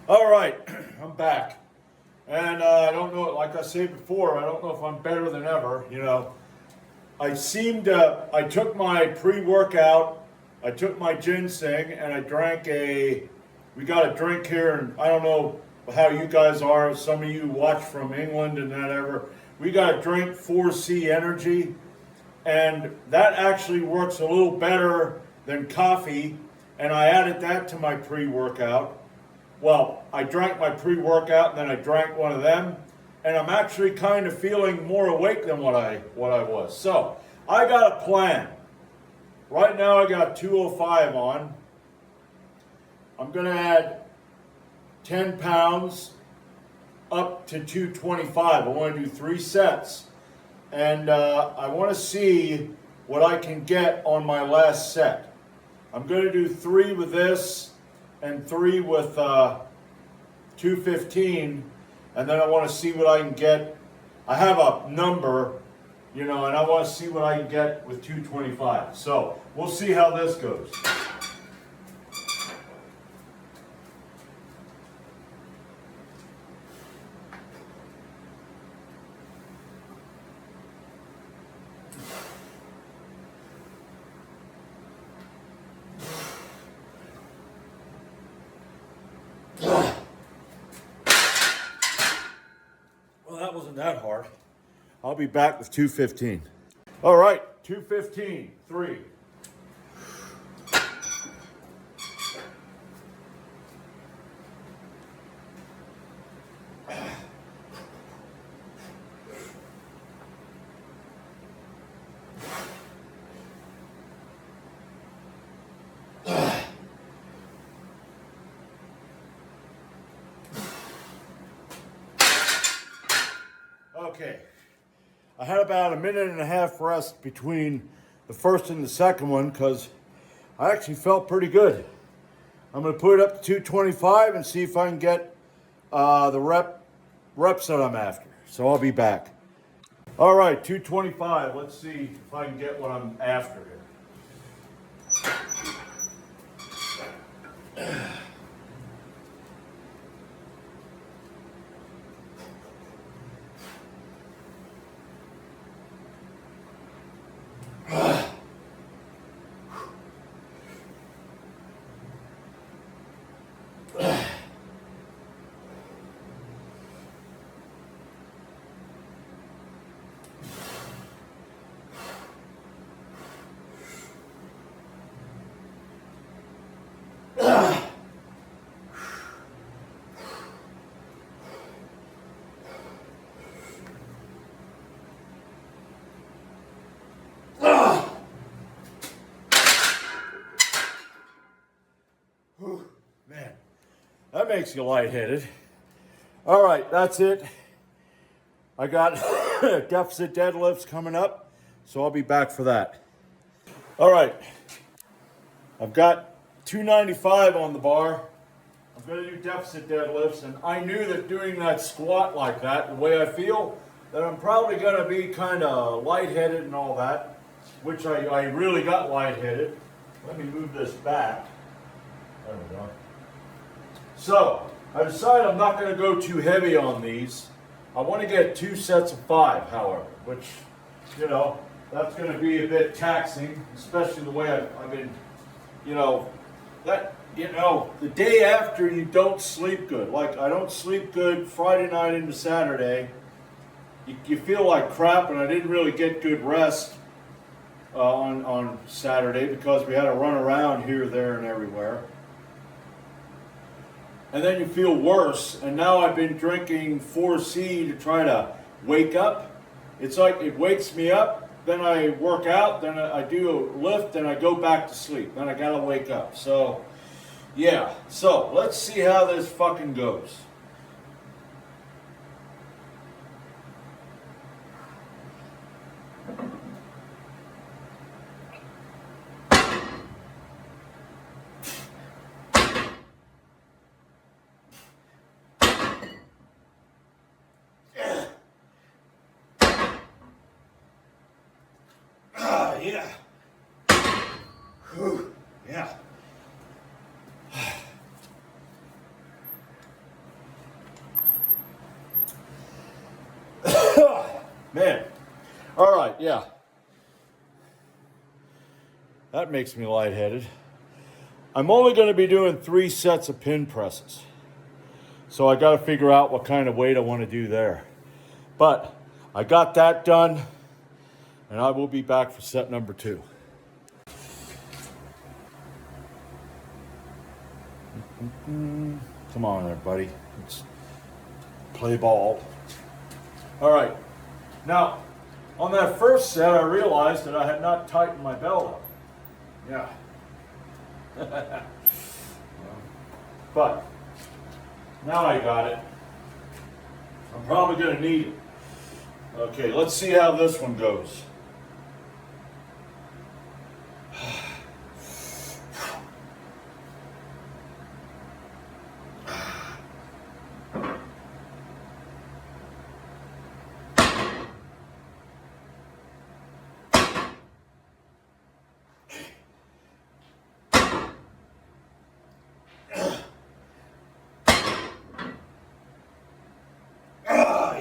All right, I'm back. And I don't know, like I said before, I don't know if I'm better than ever. I took my pre-workout, I took my ginseng, and I drank we got a drink here, and I don't know how you guys are. Some of you watch from England and that ever. We got a drink, 4C Energy, and that actually works a little better than coffee, and I added that to my pre-workout. Well, I drank my pre-workout and then I drank one of them, and I'm actually kind of feeling more awake than what I was. So I got a plan. Right now I got 205 on. I'm going to add 10 pounds up to 225. I want to do 3 sets, and I want to see what I can get on my last set. I'm going to do 3 with this and 3 with 215, and then I want to see what I can get. I have a number, and I want to see what I can get with 225. So we'll see how this goes. Well, that wasn't that hard. I'll be back with 215. All right, 215, 3. Okay, I had about a minute and a half rest between the first and the second one because I actually felt pretty good. I'm going to put it up to 225 and see if I can get the reps that I'm after. So I'll be back. All right, 225. Let's see if I can get what I'm after here. Man, that makes you lightheaded. All right, that's it. I got deficit deadlifts coming up, so I'll be back for that. All right, I've got 295 on the bar. I'm going to do deficit deadlifts, and I knew that doing that squat like that, the way I feel, that I'm probably going to be kind of lightheaded and all that, which I really got lightheaded. Let me move this back. There we go. So, I decided I'm not going to go too heavy on these. I want to get 2 sets of 5, however, which, that's going to be a bit taxing, especially the way I've been, the day after you don't sleep good. Like, I don't sleep good Friday night into Saturday. You feel like crap, and I didn't really get good rest on Saturday because we had to run around here, there, and everywhere. And then you feel worse, and now I've been drinking 4C to try to wake up. It's like it wakes me up, then I work out, then I do a lift, and I go back to sleep. Then I gotta wake up. So, yeah. So, let's see how this fucking goes. Yeah. Whew. Yeah. Man. All right, yeah. That makes me lightheaded. I'm only going to be doing 3 sets of pin presses. So I got to figure out what kind of weight I want to do there. But I got that done, and I will be back for set number 2. Come on there, buddy. Let's play ball. All right. Now, on that first set, I realized that I had not tightened my belt up. Yeah. But now I got it. I'm probably going to need it. Okay, let's see how this one goes.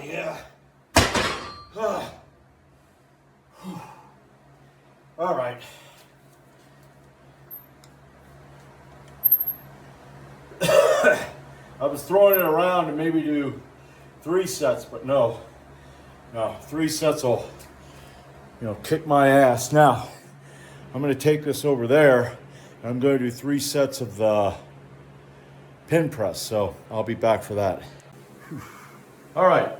Yeah. All right. I was throwing it around to maybe do 3 sets, but no, 3 sets will, kick my ass. Now, I'm going to take this over there, and I'm going to do 3 sets of the pin press, so I'll be back for that. All right,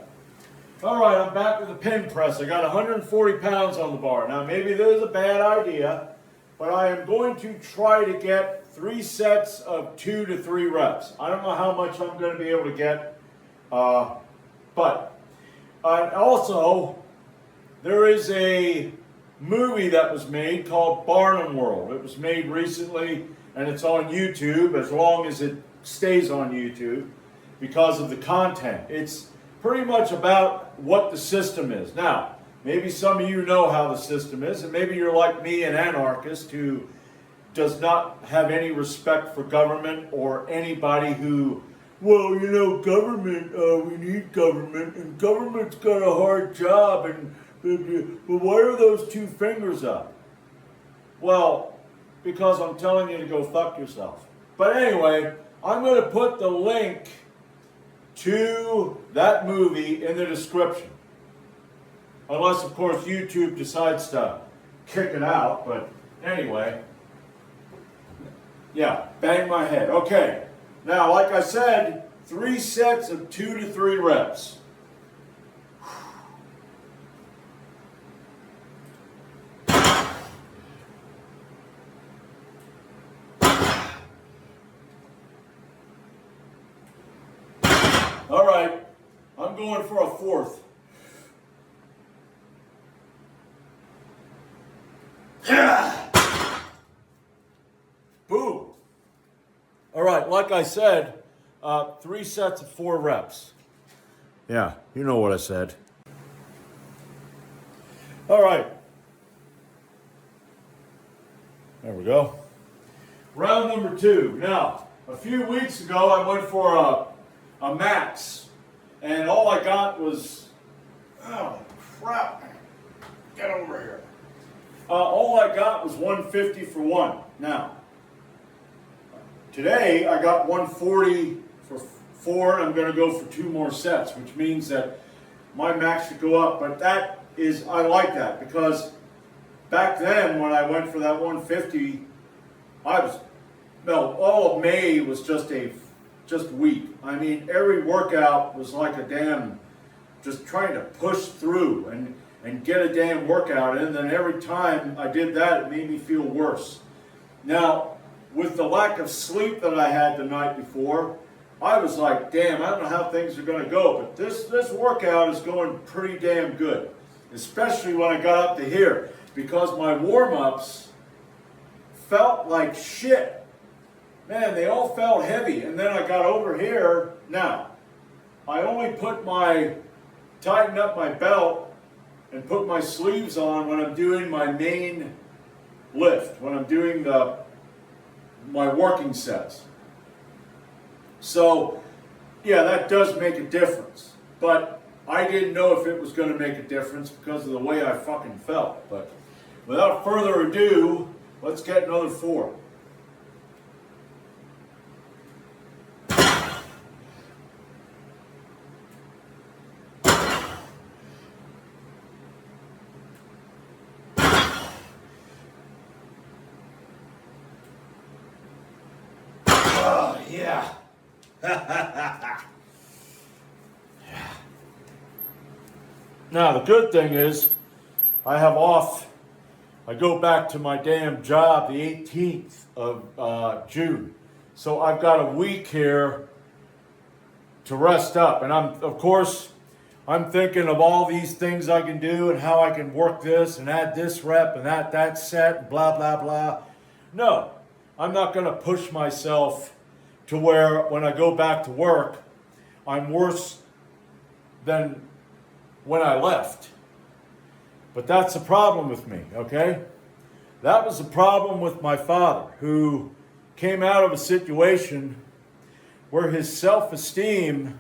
I'm back with the pin press. I got 140 pounds on the bar. Now, maybe this is a bad idea, but I am going to try to get 3 sets of 2 to 3 reps. I don't know how much I'm going to be able to get, but also, there is a movie that was made called Barnum World. It was made recently, and it's on YouTube as long as it stays on YouTube because of the content. It's pretty much about what the system is. Now, maybe some of you know how the system is, and maybe you're like me, an anarchist who does not have any respect for government or anybody who, government, we need government, and government's got a hard job, and but why are those 2 fingers up? Well, because I'm telling you to go fuck yourself. But anyway, I'm going to put the link to that movie in the description. Unless, of course, YouTube decides to kick it out. But anyway, yeah, bang my head. Okay, now, like I said, 3 sets of 2 to 3 reps. All right, I'm going for a 4th. Yeah. Boom. All right, like I said, 3 sets of 4 reps. Yeah, you know what I said. All right. There we go. Round number 2. Now, a few weeks ago, I went for a max, and all I got was, oh crap, get over here. All I got was 150 for 1. Now, today I got 140 for 4, and I'm going to go for 2 more sets, which means that my max should go up. But I like that, because back then when I went for that 150, all of May was just weak. I mean, every workout was like a damn, just trying to push through and get a damn workout in. And then every time I did that, it made me feel worse. Now, with the lack of sleep that I had the night before, I was like, damn, I don't know how things are going to go. But this workout is going pretty damn good, especially when I got up to here, because my warm-ups felt like shit. Man, they all felt heavy, and then I got over here. Now, I only tighten up my belt and put my sleeves on when I'm doing my main lift, when I'm doing my working sets. So, yeah, that does make a difference. But I didn't know if it was going to make a difference because of the way I fucking felt. But without further ado, let's get another 4. Oh, yeah. Now, the good thing is, I have off. I go back to my damn job the 18th of June. So I've got a week here to rest up. And of course, I'm thinking of all these things I can do and how I can work this and add this rep and that set and blah, blah, blah. No, I'm not going to push myself to where when I go back to work, I'm worse than when I left. But that's the problem with me, okay? That was the problem with my father, who came out of a situation where his self-esteem,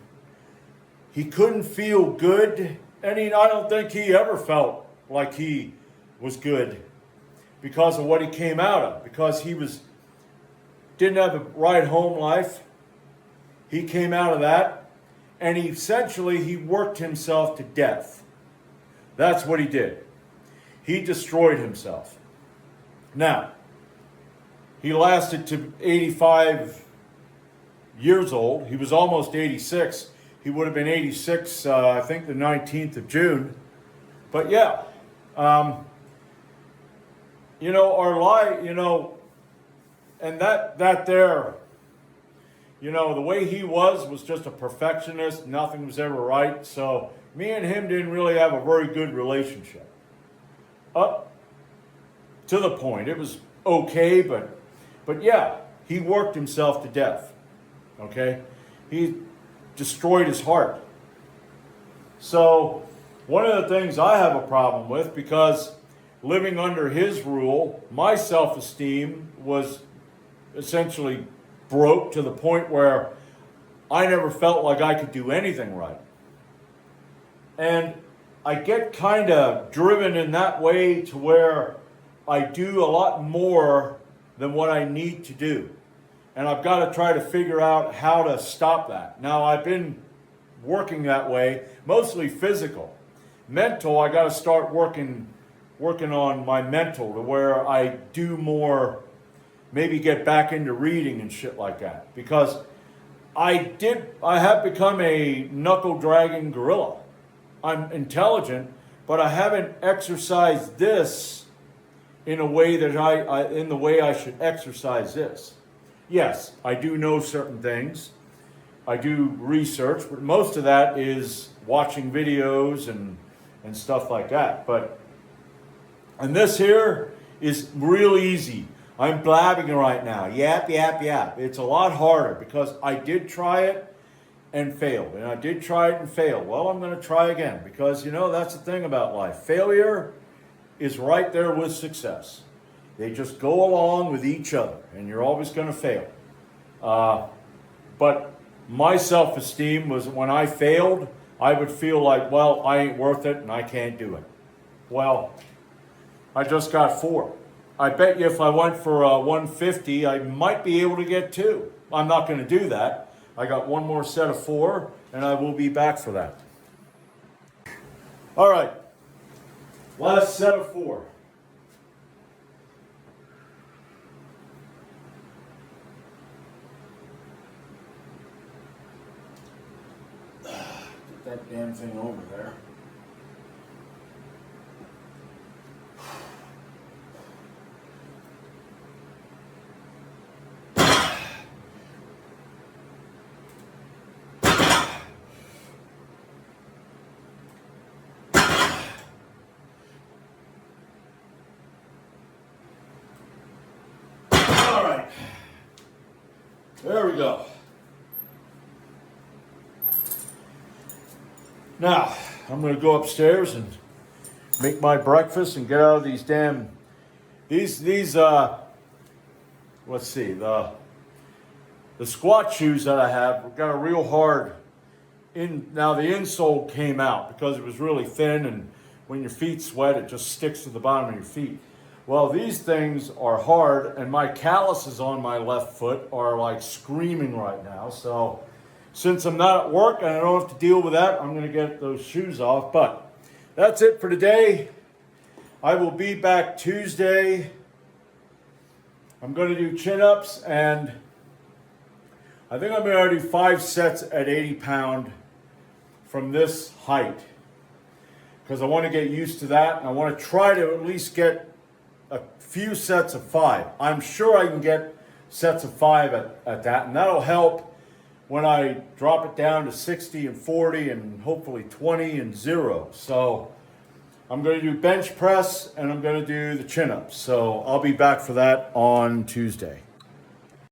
he couldn't feel good, and I don't think he ever felt like he was good because of what he came out of, because he didn't have the right home life. He came out of that, and he worked himself to death. That's what he did. He destroyed himself. Now, he lasted to 85 years old. He was almost 86. He would have been 86, I think the 19th of June. But yeah, our life, and that there, the way he was just a perfectionist. Nothing was ever right. So me and him didn't really have a very good relationship. Up to the point. It was okay, but yeah, he worked himself to death. Okay? He destroyed his heart. So one of the things I have a problem with, because living under his rule, my self-esteem was essentially broke to the point where I never felt like I could do anything right. And I get kind of driven in that way to where I do a lot more than what I need to do. And I've got to try to figure out how to stop that. Now, I've been working that way, mostly physical. Mental, I got to start working on my mental to where I do more, maybe get back into reading and shit like that. Because I have become a knuckle-dragging gorilla. I'm intelligent, but I haven't exercised this in a way that in the way I should exercise this. Yes, I do know certain things. I do research, but most of that is watching videos and stuff like that. And this here is real easy. I'm blabbing right now. Yap, yap, yap. It's a lot harder because I did try it and failed. And I did try it and failed. Well, I'm going to try again because, that's the thing about life. Failure is right there with success. They just go along with each other, and you're always going to fail. But my self-esteem was when I failed, I would feel like, well, I ain't worth it and I can't do it. Well, I just got 4. I bet you if I went for 150, I might be able to get 2. I'm not going to do that. I got one more set of 4, and I will be back for that. All right. Last set of 4. Get that damn thing over there. There we go. Now, I'm going to go upstairs and make my breakfast and get out of these damn, let's see, the squat shoes that I have got a real hard now the insole came out because it was really thin, and when your feet sweat, it just sticks to the bottom of your feet. Well, these things are hard, and my calluses on my left foot are like screaming right now. So since I'm not at work and I don't have to deal with that, I'm going to get those shoes off. But that's it for today. I will be back Tuesday. I'm going to do chin-ups, and I think I'm going to do 5 sets at 80 pound from this height, because I want to get used to that. And I want to try to at least get a few sets of 5. I'm sure I can get sets of 5 at that, and that'll help when I drop it down to 60 and 40 and hopefully 20 and 0. So I'm going to do bench press, and I'm going to do the chin-ups. So I'll be back for that on Tuesday.